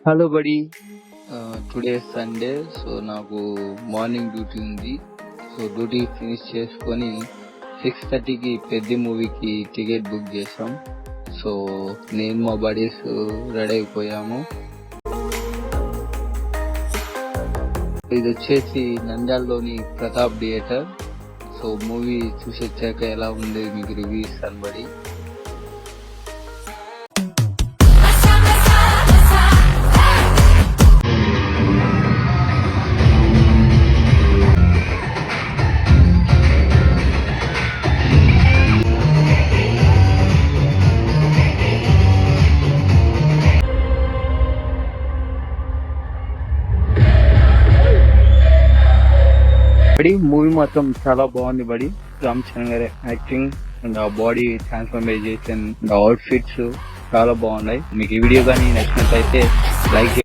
Hello బడి. Today Sunday, so నాకు morning duty ఉంది. సో డ్యూటీ ఫినిష్ చేసుకొని 6:30కి పెద్ద మూవీకి టికెట్ బుక్ చేసాం. సో నేను మా బడీస్ రెడీ అయిపోయాము. ఇది వచ్చేసి నంద్యాలలోని ప్రతాప్ థియేటర్. సో మూవీ చూసి వచ్చాక ఎలా ఉంది మీకు రివ్యూ ఇస్తాను బడి. బడి మూవీ మాత్రం చాలా బాగుంది బడి. రామ్ చరణ్ గారి యాక్టింగ్ అండ్ ఆ బాడీ ట్రాన్స్ఫర్మేషన్, అవుట్ ఫిట్స్ చాలా బాగున్నాయి. మీకు ఈ వీడియో కానీ నచ్చినట్లయితే లైక్